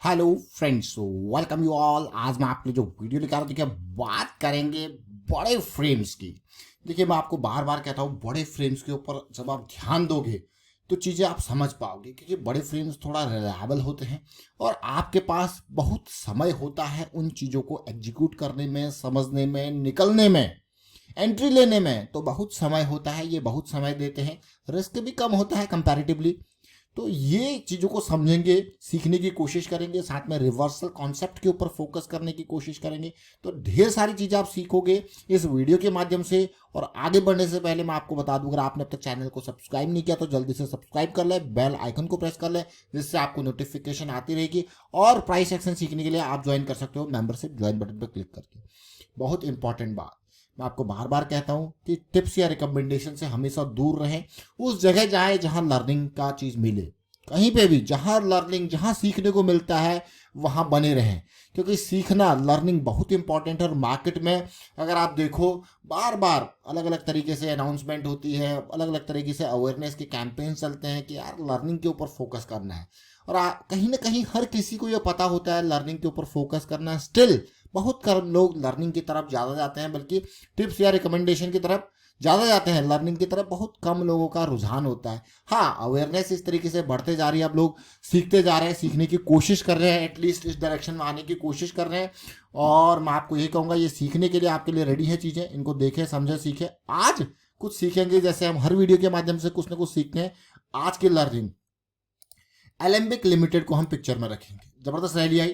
Hello friends, welcome you all. आज मैं आपके लिए जो वीडियो लेकर आ रहा हूँ, देखिए बात करेंगे बड़े फ्रेम्स की। देखिए मैं आपको बार बार कहता हूँ, बड़े फ्रेम्स के ऊपर जब आप ध्यान दोगे तो चीज़ें आप समझ पाओगे, क्योंकि बड़े फ्रेम्स थोड़ा रिलायबल होते हैं और आपके पास बहुत समय होता है उन चीज़ों को एग्जीक्यूट करने में, समझने में, निकलने में, एंट्री लेने में। तो बहुत समय होता है, ये बहुत समय देते हैं, रिस्क भी कम होता है कंपैरेटिवली। तो ये चीज़ों को समझेंगे, सीखने की कोशिश करेंगे, साथ में रिवर्सल कॉन्सेप्ट के ऊपर फोकस करने की कोशिश करेंगे। तो ढेर सारी चीज़ें आप सीखोगे इस वीडियो के माध्यम से। और आगे बढ़ने से पहले मैं आपको बता दूं, अगर आपने अब तक चैनल को सब्सक्राइब नहीं किया तो जल्दी से सब्सक्राइब कर ले, बेल आइकन को प्रेस कर ले, जिससे आपको नोटिफिकेशन आती रहेगी। और प्राइस एक्शन सीखने के लिए आप ज्वाइन कर सकते हो मेंबरशिप ज्वाइन बटन पर क्लिक करके। बहुत इंपॉर्टेंट बात, मैं आपको बार बार कहता हूं कि टिप्स या रिकमेंडेशन से हमेशा दूर रहें। उस जगह जाए जहां लर्निंग का चीज मिले, कहीं पे भी जहां लर्निंग, जहां सीखने को मिलता है वहां बने रहें, क्योंकि सीखना, लर्निंग बहुत इंपॉर्टेंट है। और मार्केट में अगर आप देखो, बार बार अलग अलग तरीके से अनाउंसमेंट होती है, अलग अलग तरीके से अवेयरनेस के कैंपेन चलते हैं कि यार लर्निंग के ऊपर फोकस करना है। और कहीं ना कहीं हर किसी को यह पता होता है लर्निंग के ऊपर फोकस करना है। स्टिल बहुत कम लोग लर्निंग की तरफ ज़्यादा जाते हैं, बल्कि टिप्स या रिकमेंडेशन की तरफ ज़्यादा जाते हैं। लर्निंग की तरफ बहुत कम लोगों का रुझान होता है। हाँ, अवेयरनेस इस तरीके से बढ़ते जा रही है, अब लोग सीखते जा रहे हैं, सीखने की कोशिश कर रहे हैं, एटलीस्ट इस डायरेक्शन में आने की कोशिश कर रहे हैं। और मैं आपको यही कहूँगा, ये सीखने के लिए आपके लिए रेडी है चीज़ें, इनको देखें, समझें, सीखें। आज कुछ सीखेंगे, जैसे हम हर वीडियो के माध्यम से कुछ ना कुछ सीखते हैं। आज की लर्निंग एलेम्बिक लिमिटेड को हम पिक्चर में रखेंगे। जबरदस्त रैली आई।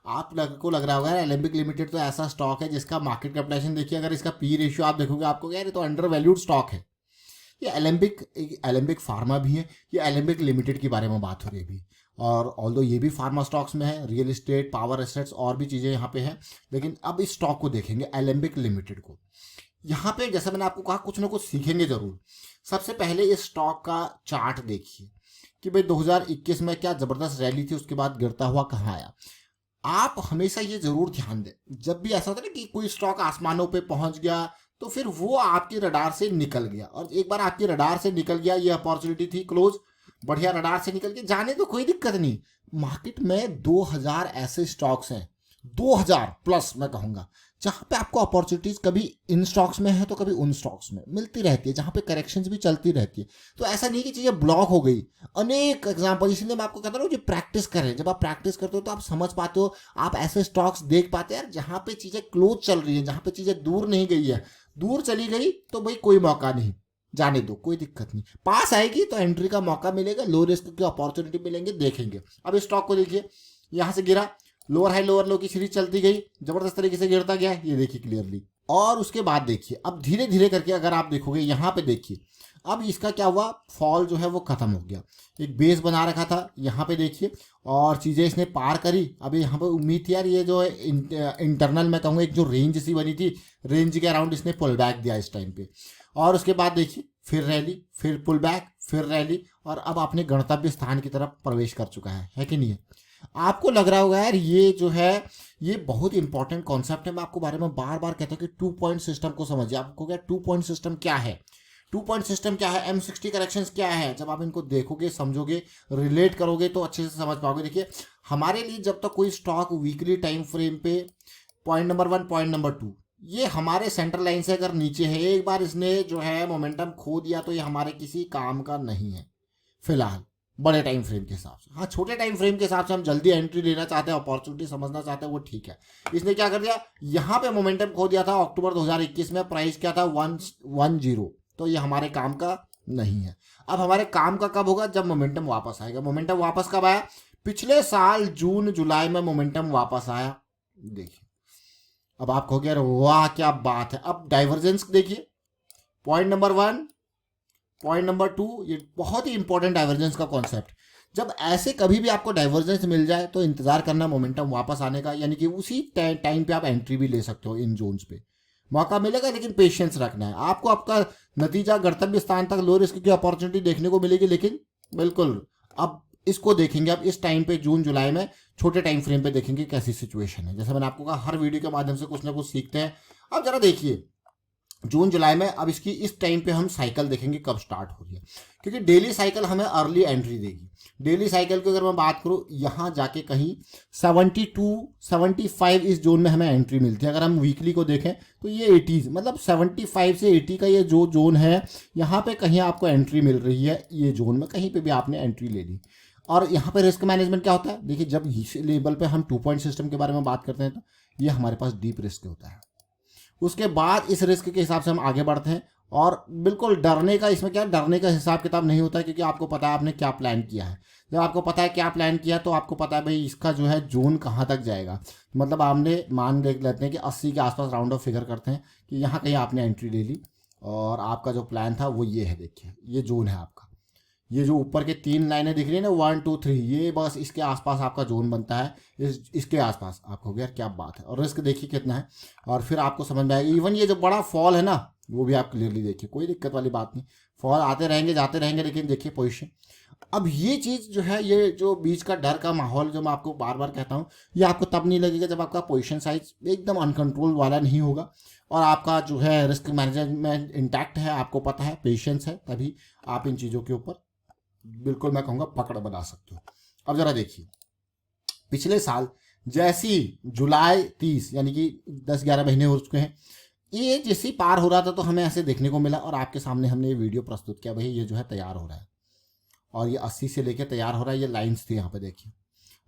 को लग रहा होगा यार, एलेम्बिक लिमिटेड तो ऐसा स्टॉक है जिसका मार्केट कैपिटलाइजेशन देखिए, अगर इसका पी रेशियो आप देखोगे आपको यार ये तो अंडर वैल्यूड स्टॉक है। ये एलेम्बिक फार्मा भी है, ये एलेम्बिक लिमिटेड के बारे में बात हो रही है अभी। और ऑल्दो ये भी फार्मा स्टॉक्स में है, रियल एस्टेट, पावर एसेट्स और भी चीज़ें यहाँ पे हैं। लेकिन अब इस स्टॉक को देखेंगे, एलेम्बिक लिमिटेड को। यहाँ पे जैसे मैंने आपको कहा, कुछ ना कुछ सीखेंगे जरूर। सबसे पहले इस स्टॉक का चार्ट देखिए कि भाई 2021 में क्या जबरदस्त रैली थी, उसके बाद गिरता हुआ कहाँ आया। आप हमेशा ये जरूर ध्यान दें, जब भी ऐसा होता है ना कि कोई स्टॉक आसमानों पे पहुंच गया तो फिर वो आपके रडार से निकल गया। और एक बार आपके रडार से निकल गया, ये अपॉर्चुनिटी थी, क्लोज, बढ़िया, रडार से निकल गया, जाने तो कोई दिक्कत नहीं। मार्केट में 2000 ऐसे स्टॉक्स हैं, 2000 प्लस मैं कहूंगा, जहां पे आपको अपॉर्चुनिटीज कभी इन स्टॉक्स में है तो कभी उन स्टॉक्स में मिलती रहती है, जहां पे करेक्शंस भी चलती रहती है। तो ऐसा नहीं कि चीजें ब्लॉक हो गई। अनेक एग्जांपल, इसलिए मैं आपको कहता हूँ प्रैक्टिस करें। जब आप प्रैक्टिस करते हो तो आप समझ पाते हो, आप ऐसे स्टॉक्स देख पाते हैं यार जहां पे चीजें क्लोज चल रही है, जहां पे चीजें दूर नहीं गई है। दूर चली गई तो भाई कोई मौका नहीं, जाने दो, कोई दिक्कत नहीं। पास आएगी तो एंट्री का मौका मिलेगा, लो रिस्क की अपॉर्चुनिटी मिलेंगे, देखेंगे। अब इस स्टॉक को देखिए, यहां से गिरा, लोअर हाई लोअर लो की सीरीज चलती गई, जबरदस्त तरीके से गिरता गया, ये देखिए क्लियरली। और उसके बाद देखिए, अब धीरे धीरे करके अगर आप देखोगे, यहाँ पे देखिए अब इसका क्या हुआ, फॉल जो है वो खत्म हो गया। एक बेस बना रखा था, यहाँ पे देखिए, और चीजें इसने पार करी। अभी यहाँ पे उम्मीद थी यार, ये जो है इंटरनल मैं कहूँगा एक जो रेंज सी बनी थी, रेंज के अराउंड इसने पुल बैक दिया इस टाइम पे। और उसके बाद देखिए फिर रैली, फिर पुल बैक, फिर रैली, और अब अपने गंतव्य स्थान की तरफ प्रवेश कर चुका है कि नहीं है। आपको लग रहा होगा यार ये जो है ये बहुत इंपॉर्टेंट कॉन्सेप्ट है। मैं आपको बारे में बार बार कहता हूँ कि 2 पॉइंट सिस्टम को समझिए। आपको क्या 2 पॉइंट सिस्टम क्या है, 2 पॉइंट सिस्टम क्या है, M60 करेक्शंस क्या है, जब आप इनको देखोगे, समझोगे, रिलेट करोगे तो अच्छे से समझ पाओगे। देखिए हमारे लिए जब तक कोई स्टॉक वीकली टाइम फ्रेम पे, पॉइंट नंबर 1, पॉइंट नंबर 2, ये हमारे सेंट्रल लाइन से अगर नीचे है, एक बार इसने जो है मोमेंटम खो दिया तो ये हमारे किसी काम का नहीं है फिलहाल, बड़े टाइम फ्रेम के हिसाब से। हाँ, छोटे टाइम फ्रेम के हिसाब से हम जल्दी एंट्री लेना चाहते हैं, अपॉर्चुनिटी समझना चाहते हैं, वो ठीक है। इसने क्या कर दिया, यहाँ पे मोमेंटम खो दिया था अक्टूबर 2021 में, प्राइस क्या था 110, तो ये हमारे काम का नहीं है। अब हमारे काम का कब होगा, जब मोमेंटम वापस आएगा। मोमेंटम वापस कब आया, पिछले साल जून जुलाई में मोमेंटम वापस आया। देखिए अब आप कहोगे यार वाह क्या बात है। अब डाइवर्जेंस देखिए, पॉइंट नंबर 1, पॉइंट नंबर 2, ये बहुत ही इंपॉर्टेंट डाइवर्जेंस का कॉन्सेप्ट। जब ऐसे कभी भी आपको डाइवर्जेंस मिल जाए तो इंतजार करना मोमेंटम वापस आने का, यानी कि उसी टाइम पे आप एंट्री भी ले सकते हो। इन जोन्स पे मौका मिलेगा, लेकिन पेशेंस रखना है आपको। आपका नतीजा गंतव्य स्थान तक लो रिस्क की अपॉर्चुनिटी देखने को मिलेगी, लेकिन बिल्कुल अब इसको देखेंगे। अब इस टाइम पे जून जुलाई में छोटे टाइम फ्रेम पे देखेंगे कैसी सिचुएशन है। जैसे मैंने आपको कहा, हर वीडियो के माध्यम से कुछ ना कुछ सीखते हैं। अब जरा देखिए जून जुलाई में। अब इसकी इस टाइम पे हम साइकिल देखेंगे कब स्टार्ट हो रही है, क्योंकि डेली साइकिल हमें अर्ली एंट्री देगी। डेली साइकिल की अगर मैं बात करूँ, यहाँ जाके कहीं 72-75 इस जोन में हमें एंट्री मिलती है। अगर हम वीकली को देखें तो ये 80 मतलब 75 से 80 का ये जो जोन है, यहाँ पे कहीं आपको एंट्री मिल रही है। ये जोन में कहीं पे भी आपने एंट्री ले ली। और यहाँ पे रिस्क मैनेजमेंट क्या होता है, देखिए जब इस लेवल पे हम 2 पॉइंट सिस्टम के बारे में बात करते हैं तो ये हमारे पास डीप रिस्क होता है। उसके बाद इस रिस्क के हिसाब से हम आगे बढ़ते हैं। और बिल्कुल डरने का इसमें क्या, डरने का हिसाब किताब नहीं होता है, क्योंकि आपको पता है आपने क्या प्लान किया है। जब आपको पता है क्या प्लान किया तो आपको पता है भाई इसका जो है जोन कहाँ तक जाएगा। मतलब आपने मान देख लेते हैं कि 80 के आसपास राउंड ऑफ फिगर करते हैं कि यहाँ कहीं आपने एंट्री ले ली और आपका जो प्लान था वो ये है। देखिए ये जोन है आपका, ये जो ऊपर के 3 लाइनें दिख रही है ना 1 2 3, ये बस इसके आसपास आपका जोन बनता है। इसके आसपास आपको हो गया क्या बात है। और रिस्क देखिए कितना है, और फिर आपको समझ में आएगा। इवन ये जो बड़ा फॉल है ना वो भी आप क्लियरली देखिए, कोई दिक्कत वाली बात नहीं। फॉल आते रहेंगे जाते रहेंगे, लेकिन देखिए पोजीशन। अब ये चीज़ जो है, ये जो बीच का डर का माहौल जो मैं आपको बार बार कहता हूँ, ये आपको तब नहीं लगेगा जब आपका पोजीशन साइज एकदम अनकंट्रोल वाला नहीं होगा और आपका जो है रिस्क मैनेजमेंट इंटैक्ट है, आपको पता है, पेशेंस है। तभी आप इन चीज़ों के ऊपर बिल्कुल मैं कहूँगा पकड़ बना सकते हो। अब जरा देखिए पिछले साल जैसी जुलाई 30 यानी कि 10-11 महीने हो चुके हैं, ये जैसे ही पार हो रहा था तो हमें ऐसे देखने को मिला और आपके सामने हमने ये वीडियो प्रस्तुत किया। भाई ये जो है तैयार हो रहा है और ये 80 से लेकर तैयार हो रहा है। ये लाइन्स थी यहाँ पे देखिए,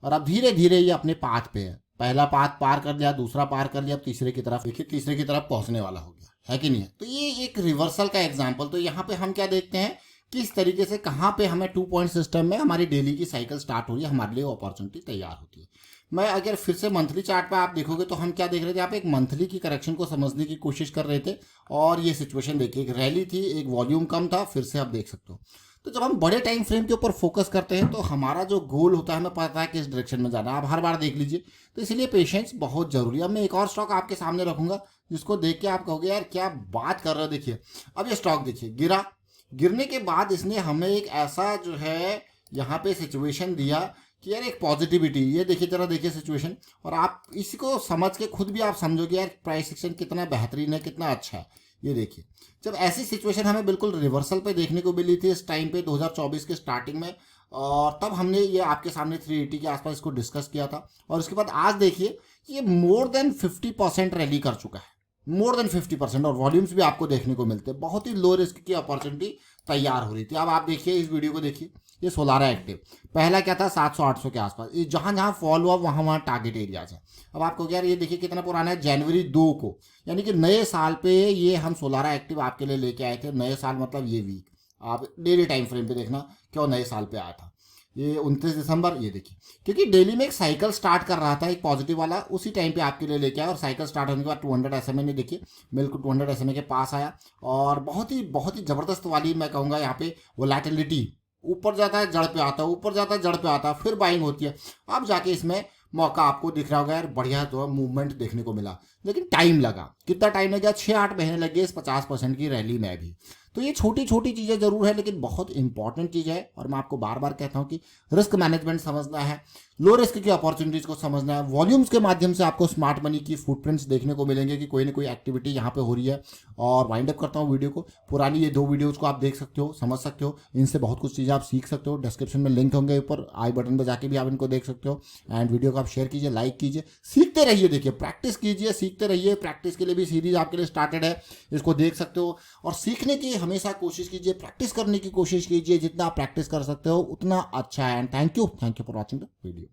और अब धीरे धीरे ये अपने पाथ पे है। पहला पाथ पार कर लिया, दूसरा पार कर लिया, अब तीसरे की तरफ देखिए, तीसरे की तरफ पहुंचने वाला हो गया है कि नहीं है। तो ये एक रिवर्सल का एग्जाम्पल। तो यहाँ पे हम क्या देखते हैं, किस तरीके से कहाँ पे हमें 2 पॉइंट सिस्टम में हमारी डेली की साइकिल स्टार्ट हो रही है, हमारे लिए अपॉर्चुनिटी तैयार होती है। मैं अगर फिर से मंथली चार्ट पे आप देखोगे तो हम क्या देख रहे थे, आप एक मंथली की करेक्शन को समझने की कोशिश कर रहे थे। और ये सिचुएशन देखिए, एक रैली थी, एक वॉल्यूम कम था, फिर से आप देख सकते हो। तो जब हम बड़े टाइम फ्रेम के ऊपर फोकस करते हैं तो हमारा जो गोल होता है हमें पता है किस डायरेक्शन में जाना है। आप हर बार देख लीजिए, तो इसलिए पेशेंस बहुत जरूरी है। अब मैं एक और स्टॉक आपके सामने रखूंगा जिसको देख के आप कहोगे यार क्या बात कर रहे हो। देखिए अब ये स्टॉक देखिए गिरा, गिरने के बाद इसने हमें एक ऐसा जो है यहाँ पे सिचुएशन दिया कि यार एक पॉजिटिविटी, ये देखिए जरा देखिए सिचुएशन, और आप इसको समझ के खुद भी आप समझोगे यार प्राइस एक्शन कितना बेहतरीन है, कितना अच्छा है। ये देखिए जब ऐसी सिचुएशन हमें बिल्कुल रिवर्सल पे देखने को मिली थी इस टाइम पे 2024 के स्टार्टिंग में, और तब हमने ये आपके सामने 380 के आसपास इसको डिस्कस किया था। और उसके बाद आज देखिए ये मोर देन 50% रैली कर चुका है, मोर देन 50%, और वॉल्यूम्स भी आपको देखने को मिलते हैं। बहुत ही लो रिस्क की अपॉर्चुनिटी तैयार हो रही थी। अब आप देखिए इस वीडियो को देखिए, ये सोलारा एक्टिव पहला क्या था 700-800 के आसपास, ये जहां जहां फॉल हुआ वहां वहां टारगेट एरियाज है। अब आपको क्या, ये देखिए कितना पुराना है, जनवरी 2 को, यानी कि नए साल पे ये हम सोलारा एक्टिव आपके लिए लेके आए थे। नए साल मतलब ये वीक, आप डेली टाइम फ्रेम पे देखना क्यों नए साल पे आया था। ये 29 दिसंबर, ये देखिए, क्योंकि डेली में एक साइकिल स्टार्ट कर रहा था एक पॉजिटिव वाला, उसी टाइम पे आपके लिए लेके आया। और साइकिल स्टार्ट होने के बाद 200 SMA ने देखिए बिल्कुल 200 SMA के पास आया, और बहुत ही ज़बरदस्त वाली मैं कहूँगा यहाँ पे वोलेटिलिटी, ऊपर जाता है जड़ पे आता है, ऊपर जाता है जड़ पे आता है, फिर बाइंग होती है। अब जाके इसमें मौका आपको दिख रहा होगा यार, बढ़िया जो है मूवमेंट देखने को मिला, लेकिन टाइम लगा। कितना टाइम लगा, 6-8 महीने लगे इस 50% की रैली में भी। तो ये छोटी छोटी चीज़ें जरूर है, लेकिन बहुत इंपॉर्टेंट चीज़ है। और मैं आपको बार बार कहता हूँ कि रिस्क मैनेजमेंट समझना है, लो रिस्क की अपॉर्चुनिटीज को समझना है। वॉल्यूम्स के माध्यम से आपको स्मार्ट मनी की फुटप्रिंट्स देखने को मिलेंगे कि कोई ना कोई एक्टिविटी यहाँ पे हो रही है। और वाइंड अप करता हूँ वीडियो को, पुरानी ये 2 वीडियोज़ को आप देख सकते हो, समझ सकते हो, इनसे बहुत कुछ चीज़ें आप सीख सकते हो। डिस्क्रिप्शन में लिंक होंगे, ऊपर आई बटन पर जाके भी आप इनको देख सकते हो। एंड वीडियो को आप शेयर कीजिए, लाइक कीजिए, सीखते रहिए। देखिए प्रैक्टिस कीजिए, सीखते रहिए। प्रैक्टिस के लिए भी सीरीज आपके लिए स्टार्टेड है, इसको देख सकते हो। और सीखने की हमेशा कोशिश कीजिए, प्रैक्टिस करने की कोशिश कीजिए। जितना आप प्रैक्टिस कर सकते हो उतना अच्छा है। And thank you for watching the video.